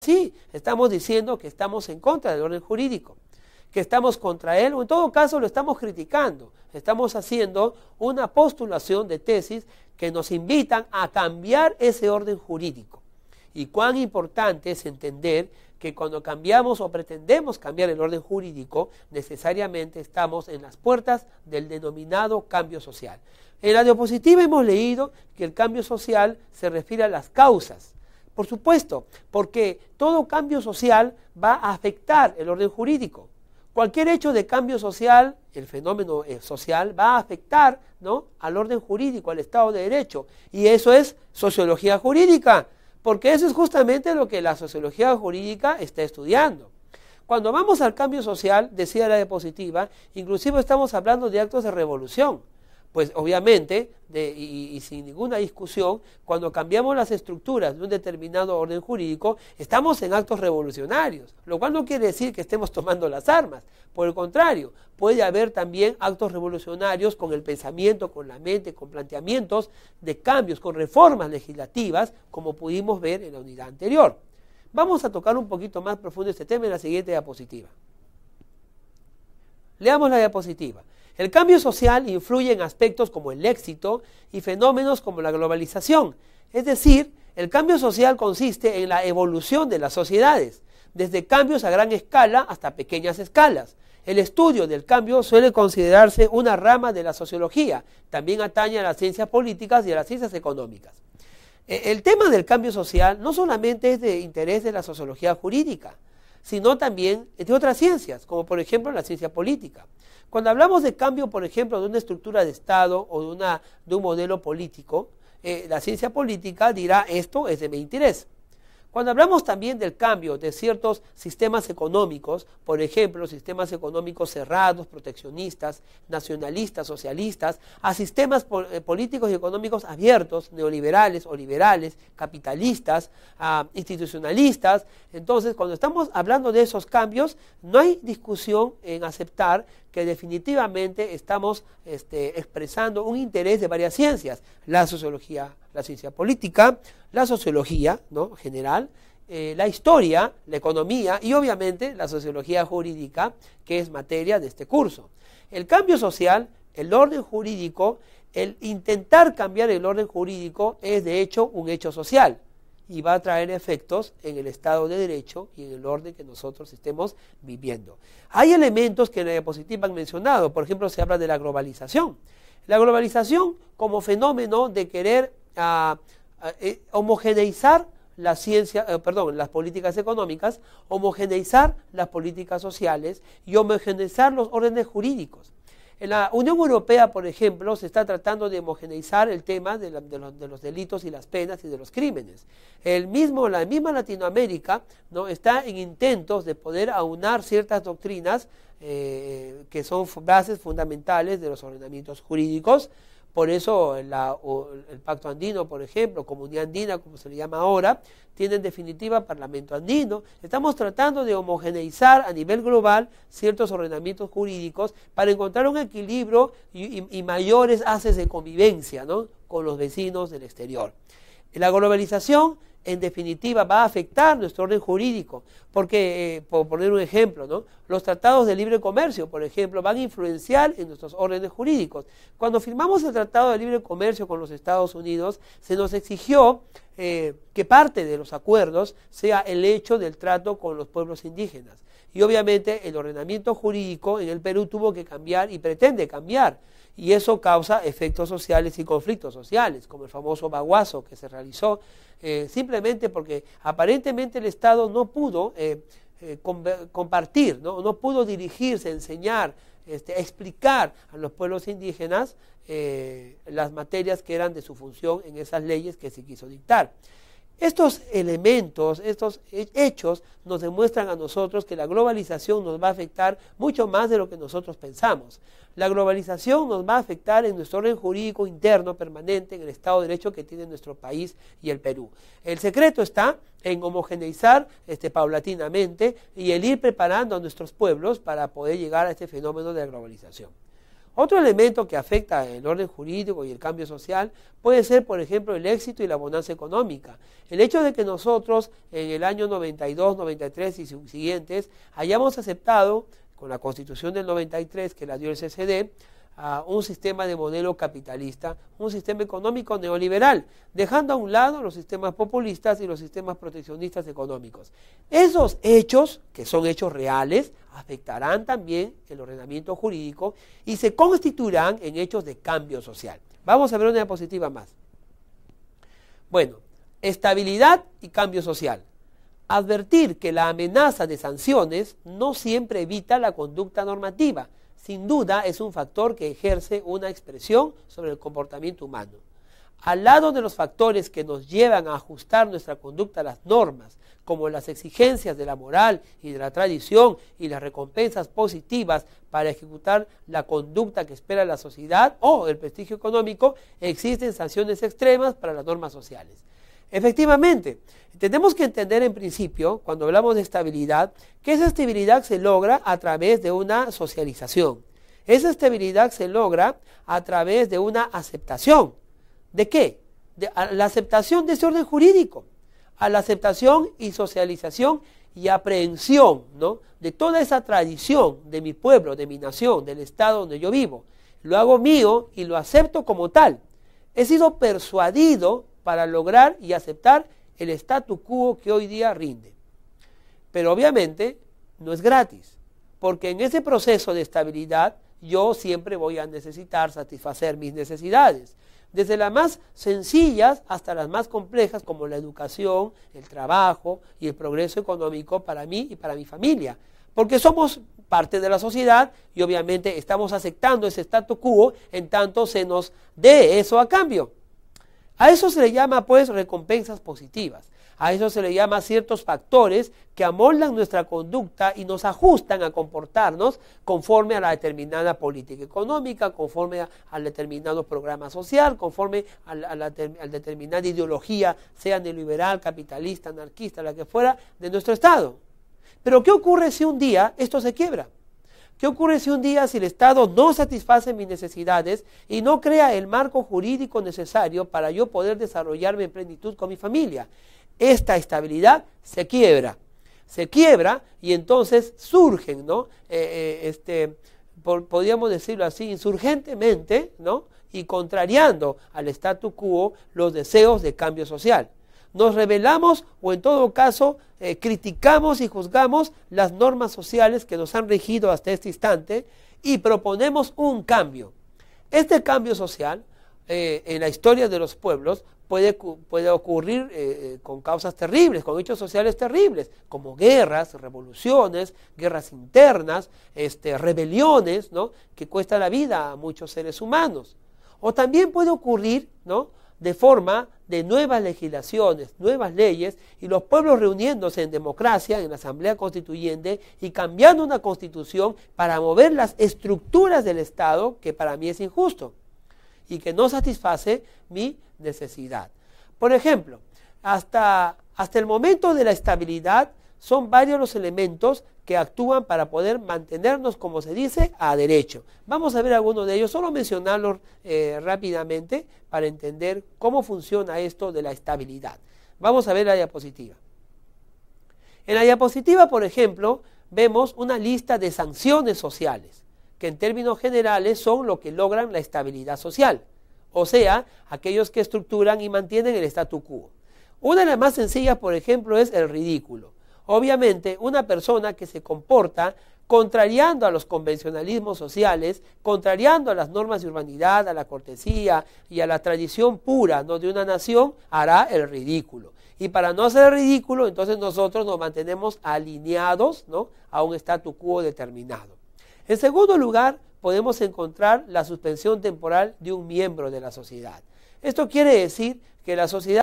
Sí, estamos diciendo que estamos en contra del orden jurídico, que estamos contra él, o en todo caso lo estamos criticando. Estamos haciendo una postulación de tesis que nos invitan a cambiar ese orden jurídico. Y cuán importante es entender que cuando cambiamos o pretendemos cambiar el orden jurídico, necesariamente estamos en las puertas del denominado cambio social. En la diapositiva hemos leído que el cambio social se refiere a las causas. Por supuesto, porque todo cambio social va a afectar el orden jurídico. Cualquier hecho de cambio social, el fenómeno social, va a afectar, ¿no?, al orden jurídico, al Estado de Derecho. Y eso es sociología jurídica, porque eso es justamente lo que la sociología jurídica está estudiando. Cuando vamos al cambio social, decía la diapositiva, inclusive estamos hablando de actos de revolución. Pues obviamente, y sin ninguna discusión, cuando cambiamos las estructuras de un determinado orden jurídico, estamos en actos revolucionarios, lo cual no quiere decir que estemos tomando las armas. Por el contrario, puede haber también actos revolucionarios con el pensamiento, con la mente, con planteamientos de cambios, con reformas legislativas, como pudimos ver en la unidad anterior. Vamos a tocar un poquito más profundo este tema en la siguiente diapositiva. Leamos la diapositiva. El cambio social influye en aspectos como el éxito y fenómenos como la globalización. Es decir, el cambio social consiste en la evolución de las sociedades, desde cambios a gran escala hasta pequeñas escalas. El estudio del cambio suele considerarse una rama de la sociología, también atañe a las ciencias políticas y a las ciencias económicas. El tema del cambio social no solamente es de interés de la sociología jurídica, sino también de otras ciencias, como por ejemplo la ciencia política. Cuando hablamos de cambio, por ejemplo, de una estructura de Estado o de un modelo político, la ciencia política dirá esto es de mi interés. Cuando hablamos también del cambio de ciertos sistemas económicos, por ejemplo, sistemas económicos cerrados, proteccionistas, nacionalistas, socialistas, a sistemas políticos y económicos abiertos, neoliberales o liberales, capitalistas, institucionalistas, entonces cuando estamos hablando de esos cambios, no hay discusión en aceptar que definitivamente estamos expresando un interés de varias ciencias, la sociología, la ciencia política, la sociología, ¿no?, general, la historia, la economía y obviamente la sociología jurídica, que es materia de este curso. El cambio social, el orden jurídico, el intentar cambiar el orden jurídico es de hecho un hecho social y va a traer efectos en el Estado de Derecho y en el orden que nosotros estemos viviendo. Hay elementos que en la diapositiva han mencionado, por ejemplo se habla de la globalización. La globalización como fenómeno de querer homogeneizar las políticas económicas, homogeneizar las políticas sociales y homogeneizar los órdenes jurídicos. En la Unión Europea, por ejemplo, se está tratando de homogeneizar el tema de los delitos y las penas y de los crímenes. La misma Latinoamérica, ¿no?, está en intentos de poder aunar ciertas doctrinas que son bases fundamentales de los ordenamientos jurídicos. Por eso el Pacto Andino, por ejemplo, Comunidad Andina, como se le llama ahora, tiene en definitiva Parlamento Andino. Estamos tratando de homogeneizar a nivel global ciertos ordenamientos jurídicos para encontrar un equilibrio y mayores haces de convivencia, ¿no?, con los vecinos del exterior. La globalización, en definitiva, va a afectar nuestro orden jurídico, porque, por poner un ejemplo, ¿no?, los tratados de libre comercio, por ejemplo, van a influenciar en nuestros órdenes jurídicos. Cuando firmamos el Tratado de Libre Comercio con los Estados Unidos, se nos exigió que parte de los acuerdos sea el hecho del trato con los pueblos indígenas. Y obviamente el ordenamiento jurídico en el Perú tuvo que cambiar y pretende cambiar. Y eso causa efectos sociales y conflictos sociales, como el famoso baguazo que se realizó, simplemente porque aparentemente el Estado no pudo compartir, no pudo dirigirse, enseñar, explicar a los pueblos indígenas las materias que eran de su función en esas leyes que se quiso dictar. Estos elementos, estos hechos nos demuestran a nosotros que la globalización nos va a afectar mucho más de lo que nosotros pensamos. La globalización nos va a afectar en nuestro orden jurídico interno permanente, en el Estado de Derecho que tiene nuestro país y el Perú. El secreto está en homogeneizar paulatinamente y el ir preparando a nuestros pueblos para poder llegar a este fenómeno de la globalización. Otro elemento que afecta el orden jurídico y el cambio social puede ser, por ejemplo, el éxito y la bonanza económica. El hecho de que nosotros en el año 92, 93 y siguientes hayamos aceptado, con la Constitución del 93 que la dio el CCD, un sistema de modelo capitalista, un sistema económico neoliberal, dejando a un lado los sistemas populistas y los sistemas proteccionistas económicos. Esos hechos, que son hechos reales, afectarán también el ordenamiento jurídico y se constituirán en hechos de cambio social. Vamos a ver una diapositiva más. Bueno, estabilidad y cambio social. Advertir que la amenaza de sanciones no siempre evita la conducta normativa. Sin duda es un factor que ejerce una expresión sobre el comportamiento humano. Al lado de los factores que nos llevan a ajustar nuestra conducta a las normas, como las exigencias de la moral y de la tradición y las recompensas positivas para ejecutar la conducta que espera la sociedad o el prestigio económico, existen sanciones extremas para las normas sociales. Efectivamente, tenemos que entender en principio, cuando hablamos de estabilidad, que esa estabilidad se logra a través de una socialización. Esa estabilidad se logra a través de una aceptación. ¿De qué? La aceptación de ese orden jurídico, a la aceptación y socialización y aprehensión, ¿no?, de toda esa tradición de mi pueblo, de mi nación, del estado donde yo vivo. Lo hago mío y lo acepto como tal. He sido persuadido para lograr y aceptar el statu quo que hoy día rinde. Pero obviamente no es gratis, porque en ese proceso de estabilidad yo siempre voy a necesitar satisfacer mis necesidades, desde las más sencillas hasta las más complejas, como la educación, el trabajo y el progreso económico para mí y para mi familia, porque somos parte de la sociedad y obviamente estamos aceptando ese statu quo en tanto se nos dé eso a cambio. A eso se le llama, pues, recompensas positivas. A eso se le llama ciertos factores que amoldan nuestra conducta y nos ajustan a comportarnos conforme a la determinada política económica, conforme al determinado programa social, conforme a la determinada ideología, sea neoliberal, capitalista, anarquista, la que fuera, de nuestro Estado. Pero ¿qué ocurre si un día esto se quiebra? ¿Qué ocurre si un día, si el Estado no satisface mis necesidades y no crea el marco jurídico necesario para yo poder desarrollarme en plenitud con mi familia? Esta estabilidad se quiebra y entonces surgen, ¿no?, podríamos decirlo así, insurgentemente, ¿no?, y contrariando al statu quo los deseos de cambio social. Nos rebelamos o en todo caso criticamos y juzgamos las normas sociales que nos han regido hasta este instante y proponemos un cambio. Este cambio social en la historia de los pueblos puede ocurrir con causas terribles, con hechos sociales terribles, como guerras, revoluciones, guerras internas, rebeliones, ¿no?, que cuestan la vida a muchos seres humanos. O también puede ocurrir, ¿no?, de forma de nuevas legislaciones, nuevas leyes, y los pueblos reuniéndose en democracia, en la Asamblea Constituyente, y cambiando una constitución para mover las estructuras del Estado, que para mí es injusto, y que no satisface mi necesidad. Por ejemplo, hasta el momento de la estabilidad, son varios los elementos que actúan para poder mantenernos, como se dice, a derecho. Vamos a ver algunos de ellos, solo mencionarlos rápidamente para entender cómo funciona esto de la estabilidad. Vamos a ver la diapositiva. En la diapositiva, por ejemplo, vemos una lista de sanciones sociales, que en términos generales son lo que logran la estabilidad social, o sea, aquellos que estructuran y mantienen el statu quo. Una de las más sencillas, por ejemplo, es el ridículo. Obviamente, una persona que se comporta contrariando a los convencionalismos sociales, contrariando a las normas de urbanidad, a la cortesía y a la tradición pura, ¿no?, de una nación, hará el ridículo. Y para no hacer el ridículo, entonces nosotros nos mantenemos alineados, ¿no?, a un statu quo determinado. En segundo lugar, podemos encontrar la suspensión temporal de un miembro de la sociedad. Esto quiere decir que la sociedad